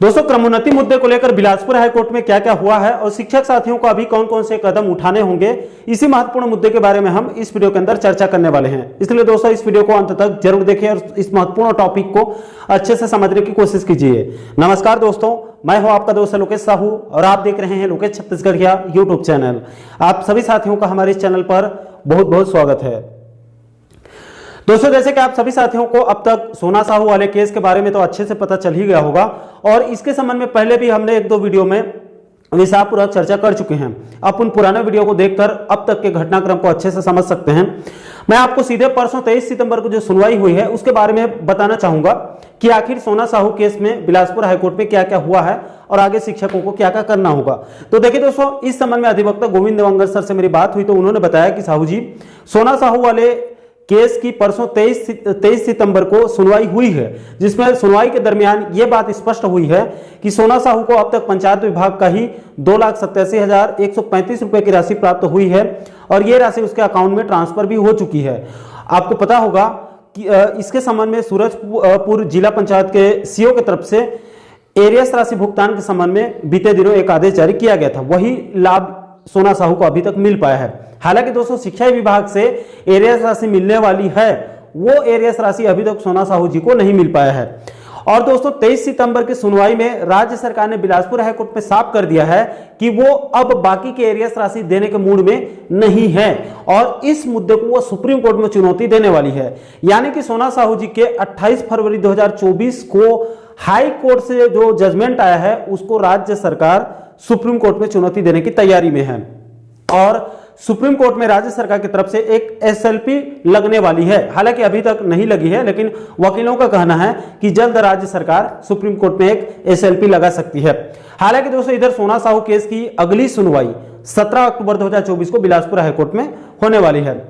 दोस्तों, क्रमोन्नति मुद्दे को लेकर बिलासपुर हाईकोर्ट में क्या क्या हुआ है और शिक्षक साथियों को अभी कौन कौन से कदम उठाने होंगे, इसी महत्वपूर्ण मुद्दे के बारे में हम इस वीडियो के अंदर चर्चा करने वाले हैं। इसलिए दोस्तों, इस वीडियो को अंत तक जरूर देखें और इस महत्वपूर्ण टॉपिक को अच्छे से समझने की कोशिश कीजिए। नमस्कार दोस्तों, मैं हूं आपका दोस्त लोकेश साहू और आप देख रहे हैं लोकेश छत्तीसगढ़िया यूट्यूब चैनल। आप सभी साथियों का हमारे इस चैनल पर बहुत बहुत स्वागत है। दोस्तों, जैसे कि आप सभी साथियों को अब तक सोना साहू वाले केस के बारे में तो अच्छे से पता चल ही गया होगा और इसके संबंध में पहले भी हमने एक दो वीडियो में विस्तारपूर्वक चर्चा कर चुके हैं। आप उन पुराने वीडियो को देखकर अब तक के घटनाक्रम को अच्छे से समझ सकते हैं। मैं आपको सीधे परसों 23 सितंबर को जो सुनवाई हुई है उसके बारे में बताना चाहूंगा कि आखिर सोना साहू केस में बिलासपुर हाईकोर्ट में क्या क्या हुआ है और आगे शिक्षकों को क्या क्या करना होगा। तो देखिए दोस्तों, इस संबंध में अधिवक्ता गोविंद देवंगर सर से मेरी बात हुई तो उन्होंने बताया कि साहू जी, सोना साहू वाले केस की परसों 23 सितंबर को सुनवाई हुई है, जिसमें सुनवाई के दरमियान यह बात स्पष्ट हुई है कि सोना साहू को अब तक पंचायत विभाग का ही 2,87,135 रुपए की राशि प्राप्त हुई है और यह राशि उसके अकाउंट में ट्रांसफर भी हो चुकी है। आपको पता होगा कि इसके संबंध में सूरजपुर जिला पंचायत के सीओ की तरफ से एरियस राशि भुगतान के संबंध में बीते दिनों एक आदेश जारी किया गया था। वही लाभ सोना साहू को अभी तक मिल पाया है। हालांकि दोस्तों, शिक्षा विभाग से एरियस राशि मिलने वाली है, वो एरियस राशि अभी तक सोना साहू जी को नहीं मिल पाया है। और दोस्तों, 23 सितंबर की सुनवाई में राज्य सरकार ने बिलासपुर हाईकोर्ट में साफ कर दिया है कि वो अब बाकी के एरियस राशि देने के मूड में नहीं है और इस मुद्दे को वो सुप्रीम कोर्ट में चुनौती देने वाली है। यानी कि सोना साहू जी के 28 फरवरी 2024 को हाई कोर्ट से जो जजमेंट आया है उसको राज्य सरकार सुप्रीम कोर्ट में चुनौती देने की तैयारी में है और सुप्रीम कोर्ट में राज्य सरकार की तरफ से एक एसएलपी लगने वाली है। हालांकि अभी तक नहीं लगी है, लेकिन वकीलों का कहना है कि जल्द राज्य सरकार सुप्रीम कोर्ट में एक एसएलपी लगा सकती है। हालांकि दोस्तों, इधर सोना साहू केस की अगली सुनवाई 17 अक्टूबर 2024 को बिलासपुर हाईकोर्ट में होने वाली है।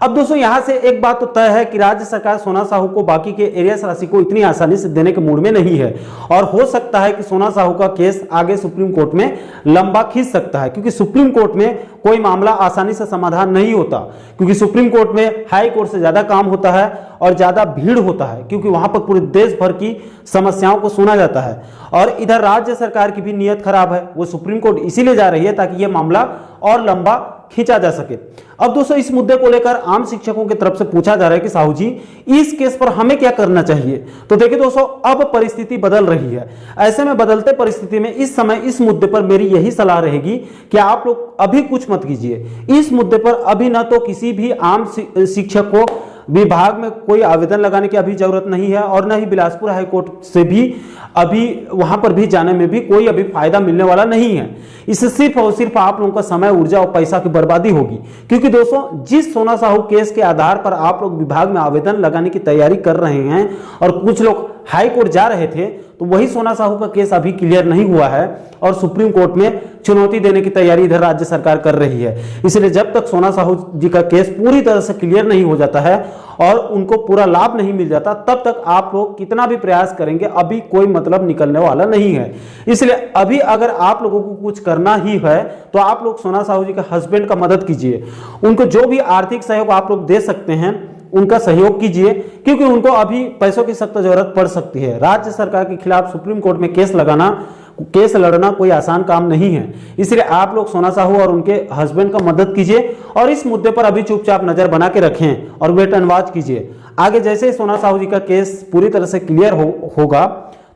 अब दोस्तों, यहां से एक बात तो तय है कि राज्य सरकार सोना साहू को बाकी के एरियस राशि को इतनी आसानी से देने के मूड में नहीं है और हो सकता है कि सोना साहू का केस आगे सुप्रीम कोर्ट में लंबा खींच सकता है, क्योंकि सुप्रीम कोर्ट में कोई मामला आसानी से समाधान नहीं होता, क्योंकि सुप्रीम कोर्ट में हाई कोर्ट से ज्यादा काम होता है और ज्यादा भीड़ होता है, क्योंकि वहां पर पूरे देश भर की समस्याओं को सुना जाता है। और इधर राज्य सरकार की भी नीयत खराब है, वो सुप्रीम कोर्ट इसीलिए जा रही है ताकि यह मामला और लंबा खींचा जा सके। अब दोस्तों, इस मुद्दे को लेकर आम शिक्षकों की तरफ से पूछा जा रहा है कि साहू जी, इस केस पर हमें क्या करना चाहिए। तो देखिए दोस्तों, अब परिस्थिति बदल रही है। ऐसे में बदलते परिस्थिति में इस समय इस मुद्दे पर मेरी यही सलाह रहेगी कि आप लोग अभी कुछ मत कीजिए। इस मुद्दे पर अभी ना तो किसी भी आम शिक्षक को विभाग में कोई आवेदन लगाने की अभी जरूरत नहीं है और न ही बिलासपुर हाईकोर्ट से भी अभी वहां पर भी जाने में भी कोई अभी फायदा मिलने वाला नहीं है। इससे सिर्फ और सिर्फ आप लोगों का समय, ऊर्जा और पैसा की बर्बादी होगी, क्योंकि दोस्तों, जिस सोना साहू केस के आधार पर आप लोग विभाग में आवेदन लगाने की तैयारी कर रहे हैं और कुछ लोग हाई कोर्ट जा रहे थे, तो वही सोना साहू का केस अभी क्लियर नहीं हुआ है और सुप्रीम कोर्ट में चुनौती देने की तैयारी इधर राज्य सरकार कर रही है। इसलिए जब तक सोना साहू जी का केस पूरी तरह से क्लियर नहीं हो जाता है और उनको पूरा लाभ नहीं मिल जाता, तब तक आप लोग कितना भी प्रयास करेंगे अभी कोई मतलब निकलने वाला नहीं है। इसलिए अभी अगर आप लोगों को कुछ करना ही है तो आप लोग सोना साहू जी के हस्बैंड का मदद कीजिए। उनको जो भी आर्थिक सहयोग आप लोग दे सकते हैं उनका सहयोग कीजिए, क्योंकि उनको अभी पैसों की सख्त जरूरत पड़ सकती है। राज्य सरकार के खिलाफ सुप्रीम कोर्ट में केस लड़ना कोई आसान काम नहीं है। इसलिए आप लोग सोना साहू और उनके हस्बैंड का मदद कीजिए और इस मुद्दे पर अभी चुपचाप नजर बना के रखें और वेट एंड वॉच कीजिए। आगे जैसे ही सोना साहू जी का केस पूरी तरह से क्लियर होगा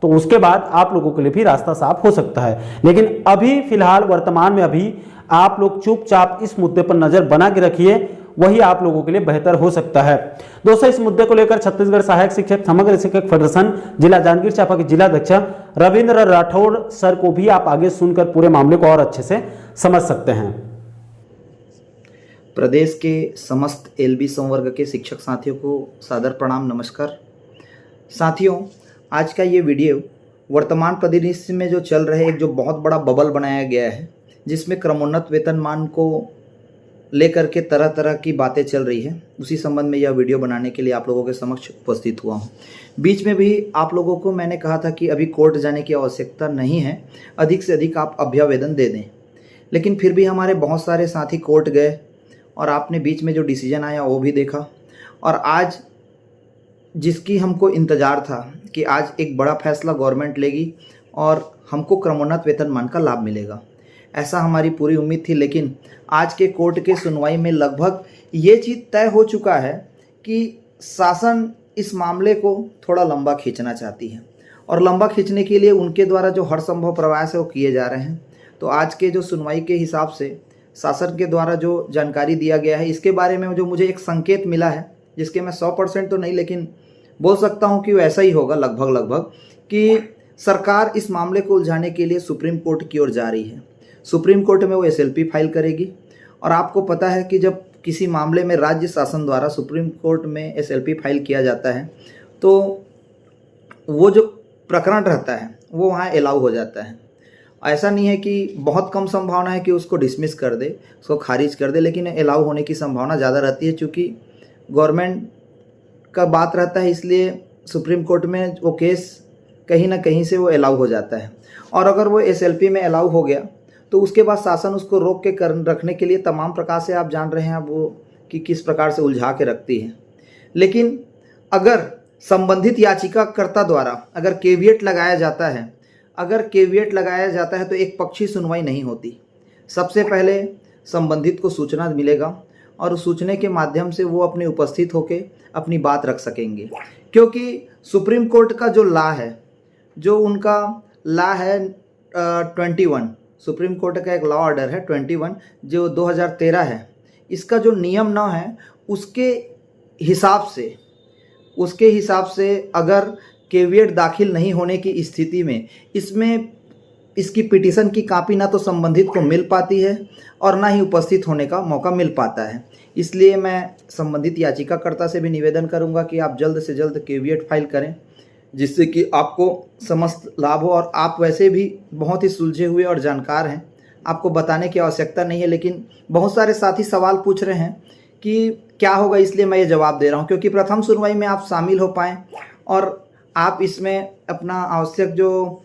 तो उसके बाद आप लोगों के लिए भी रास्ता साफ हो सकता है। लेकिन अभी फिलहाल वर्तमान में अभी आप लोग चुपचाप इस मुद्दे पर नजर बना के रखिए, वही आप लोगों के लिए बेहतर हो सकता है। दोस्तों, इस मुद्दे को लेकर छत्तीसगढ़ सहायक शिक्षक समग्र शिक्षक फेडरेशन जिला जांजगीर चांपा के जिला अध्यक्ष रविंद्र राठौड़ सर को भी आप आगे सुनकर पूरे मामले को और अच्छे से समझ सकते हैं। प्रदेश के समस्त एलबी संवर्ग के शिक्षक साथियों को सादर प्रणाम, नमस्कार। साथियों, आज का ये वीडियो वर्तमान परिदृश्य में जो चल रहे एक जो बहुत बड़ा बबल बनाया गया है, जिसमें क्रमोन्नत वेतनमान को लेकर के तरह तरह की बातें चल रही है, उसी संबंध में यह वीडियो बनाने के लिए आप लोगों के समक्ष उपस्थित हुआ हूँ। बीच में भी आप लोगों को मैंने कहा था कि अभी कोर्ट जाने की आवश्यकता नहीं है, अधिक से अधिक आप अभ्यावेदन दे दें, लेकिन फिर भी हमारे बहुत सारे साथी कोर्ट गए और आपने बीच में जो डिसीजन आया वो भी देखा। और आज जिसकी हमको इंतज़ार था कि आज एक बड़ा फैसला गवर्नमेंट लेगी और हमको क्रमोन्नत वेतनमान का लाभ मिलेगा। ऐसा हमारी पूरी उम्मीद थी, लेकिन आज के कोर्ट के सुनवाई में लगभग ये चीज़ तय हो चुका है कि शासन इस मामले को थोड़ा लंबा खींचना चाहती है और लंबा खींचने के लिए उनके द्वारा जो हर संभव प्रयास है वो किए जा रहे हैं। तो आज के जो सुनवाई के हिसाब से शासन के द्वारा जो जानकारी दिया गया है, इसके बारे में जो मुझे एक संकेत मिला है, जिसके मैं 100% तो नहीं लेकिन बोल सकता हूँ कि वो ऐसा ही होगा लगभग कि सरकार इस मामले को उलझाने के लिए सुप्रीम कोर्ट की ओर जा रही है। सुप्रीम कोर्ट में वो SLP फाइल करेगी और आपको पता है कि जब किसी मामले में राज्य शासन द्वारा सुप्रीम कोर्ट में SLP फाइल किया जाता है तो वो जो प्रकरण रहता है वो वहाँ अलाउ हो जाता है। ऐसा नहीं है कि बहुत कम संभावना है कि उसको डिसमिस कर दे, उसको खारिज कर दे, लेकिन अलाउ होने की संभावना ज़्यादा रहती है, क्योंकि गवर्नमेंट का बात रहता है, इसलिए सुप्रीम कोर्ट में वो केस कहीं ना कहीं से वो अलाउ हो जाता है। और अगर वो SLP में अलाउ हो गया तो उसके बाद शासन उसको रोक के रखने के लिए तमाम प्रकार से, आप जान रहे हैं वो कि किस प्रकार से उलझा के रखती है। लेकिन अगर संबंधित याचिकाकर्ता द्वारा अगर केविएट लगाया जाता है तो एक पक्षी सुनवाई नहीं होती। सबसे पहले संबंधित को सूचना मिलेगा और उस सूचना के माध्यम से वो अपने उपस्थित होकर अपनी बात रख सकेंगे, क्योंकि सुप्रीम कोर्ट का जो लॉ है, जो उनका लॉ है 21, सुप्रीम कोर्ट का एक लॉ ऑर्डर है 21 जो 2013 है, इसका जो नियम 9 है उसके हिसाब से अगर केविएट दाखिल नहीं होने की स्थिति में इसकी पिटीशन की कॉपी ना तो संबंधित को मिल पाती है और ना ही उपस्थित होने का मौका मिल पाता है। इसलिए मैं संबंधित याचिकाकर्ता से भी निवेदन करूंगा कि आप जल्द से जल्द केविएट फाइल करें, जिससे कि आपको समस्त लाभ हो। और आप वैसे भी बहुत ही सुलझे हुए और जानकार हैं, आपको बताने की आवश्यकता नहीं है, लेकिन बहुत सारे साथी सवाल पूछ रहे हैं कि क्या होगा, इसलिए मैं ये जवाब दे रहा हूँ, क्योंकि प्रथम सुनवाई में आप शामिल हो पाएँ और आप इसमें अपना आवश्यक जो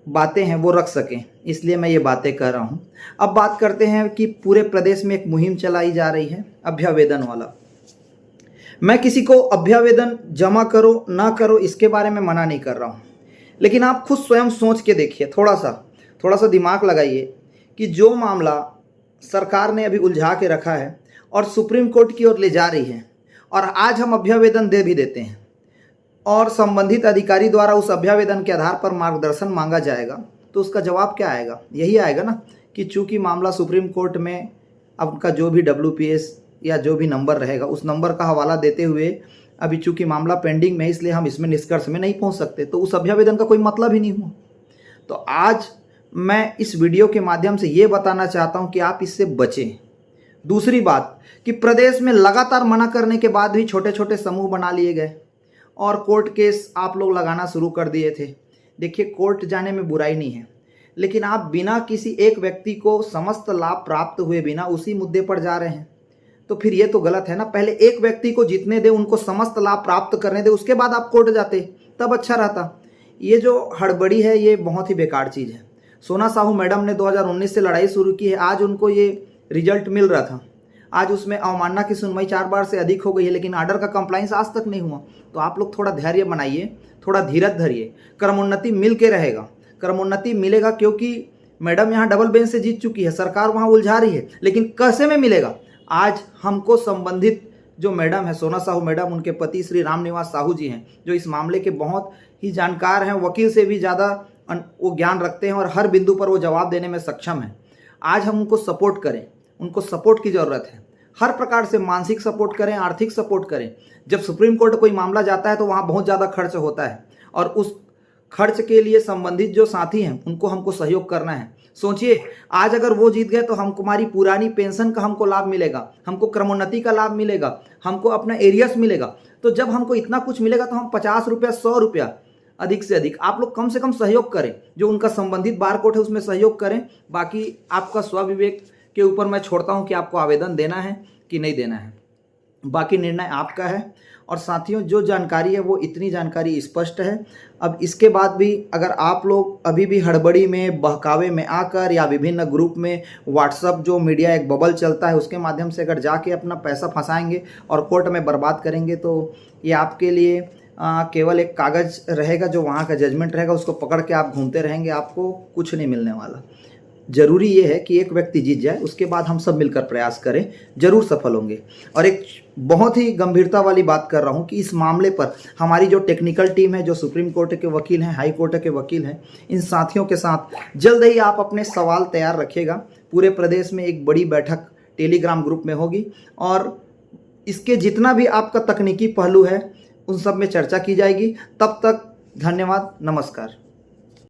बातें हैं वो रख सकें, इसलिए मैं ये बातें कर रहा हूँ। अब बात करते हैं कि पूरे प्रदेश में एक मुहिम चलाई जा रही है अभ्यावेदन वाला। मैं किसी को अभ्यावेदन जमा करो ना करो इसके बारे में मना नहीं कर रहा हूँ, लेकिन आप खुद स्वयं सोच के देखिए, थोड़ा सा दिमाग लगाइए कि जो मामला सरकार ने अभी उलझा के रखा है और सुप्रीम कोर्ट की ओर ले जा रही है, और आज हम अभ्यावेदन दे भी देते हैं और संबंधित अधिकारी द्वारा उस अभ्यावेदन के आधार पर मार्गदर्शन मांगा जाएगा, तो उसका जवाब क्या आएगा? यही आएगा ना कि चूंकि मामला सुप्रीम कोर्ट में, अब उनका जो भी WPS या जो भी नंबर रहेगा उस नंबर का हवाला देते हुए अभी चूंकि मामला पेंडिंग में है, इसलिए हम इसमें निष्कर्ष में नहीं पहुंच सकते, तो उस अभ्यावेदन का कोई मतलब ही नहीं हुआ। तो आज मैं इस वीडियो के माध्यम से ये बताना चाहता हूं कि आप इससे बचें। दूसरी बात कि प्रदेश में लगातार मना करने के बाद भी छोटे छोटे समूह बना लिए गए और कोर्ट केस आप लोग लगाना शुरू कर दिए थे। देखिए, कोर्ट जाने में बुराई नहीं है, लेकिन आप बिना किसी एक व्यक्ति को समस्त लाभ प्राप्त हुए बिना उसी मुद्दे पर जा रहे हैं, तो फिर ये तो गलत है ना। पहले एक व्यक्ति को जीतने दे, उनको समस्त लाभ प्राप्त करने दे, उसके बाद आप कोर्ट जाते, तब अच्छा रहता। ये जो हड़बड़ी है ये बहुत ही बेकार चीज़ है। सोना साहू मैडम ने 2019 से लड़ाई शुरू की है, आज उनको ये रिजल्ट मिल रहा था। आज उसमें अवमानना की सुनवाई 4 बार से अधिक हो गई है, लेकिन आर्डर का कंप्लाइंस आज तक नहीं हुआ। तो आप लोग थोड़ा धैर्य बनाइए, थोड़ा धीरज धरिए, क्रमोन्नति मिल के रहेगा, क्रमोन्नति मिलेगा, क्योंकि मैडम यहाँ डबल बेंच से जीत चुकी है, सरकार वहाँ उलझा रही है, लेकिन कैसे में मिलेगा? आज हमको संबंधित जो मैडम है सोना साहू मैडम, उनके पति श्री रामनिवास साहू जी हैं, जो इस मामले के बहुत ही जानकार हैं, वकील से भी ज़्यादा वो ज्ञान रखते हैं और हर बिंदु पर वो जवाब देने में सक्षम हैं। आज हम उनको सपोर्ट करें, उनको सपोर्ट की ज़रूरत है, हर प्रकार से मानसिक सपोर्ट करें, आर्थिक सपोर्ट करें। जब सुप्रीम कोर्ट कोई मामला जाता है तो वहाँ बहुत ज़्यादा खर्च होता है और उस खर्च के लिए संबंधित जो साथी हैं उनको हमको सहयोग करना है। सोचिए, आज अगर वो जीत गए तो हमारी पुरानी पेंशन का हमको लाभ मिलेगा, हमको क्रमोन्नति का लाभ मिलेगा, हमको अपना एरियस मिलेगा। तो जब हमको इतना कुछ मिलेगा तो हम 50 रुपया 100 रुपया अधिक से अधिक आप लोग कम से कम सहयोग करें, जो उनका संबंधित बार कोड है उसमें सहयोग करें। बाकी आपका स्वविवेक के ऊपर मैं छोड़ता हूं कि आपको आवेदन देना है कि नहीं देना है, बाकी निर्णय आपका है। और साथियों, जो जानकारी है वो इतनी जानकारी स्पष्ट है। अब इसके बाद भी अगर आप लोग अभी भी हड़बड़ी में, बहकावे में आकर या विभिन्न ग्रुप में, व्हाट्सअप जो मीडिया एक बबल चलता है उसके माध्यम से अगर जाके अपना पैसा फंसाएंगे और कोर्ट में बर्बाद करेंगे, तो ये आपके लिए केवल एक कागज़ रहेगा जो वहाँ का जजमेंट रहेगा, उसको पकड़ के आप घूमते रहेंगे, आपको कुछ नहीं मिलने वाला। ज़रूरी ये है कि एक व्यक्ति जीत जाए, उसके बाद हम सब मिलकर प्रयास करें, ज़रूर सफल होंगे। और एक बहुत ही गंभीरता वाली बात कर रहा हूँ कि इस मामले पर हमारी जो टेक्निकल टीम है, जो सुप्रीम कोर्ट के वकील हैं, हाई कोर्ट के वकील हैं, इन साथियों के साथ जल्द ही आप अपने सवाल तैयार रखिएगा। पूरे प्रदेश में एक बड़ी बैठक टेलीग्राम ग्रुप में होगी और इसके जितना भी आपका तकनीकी पहलू है उन सब में चर्चा की जाएगी। तब तक धन्यवाद, नमस्कार।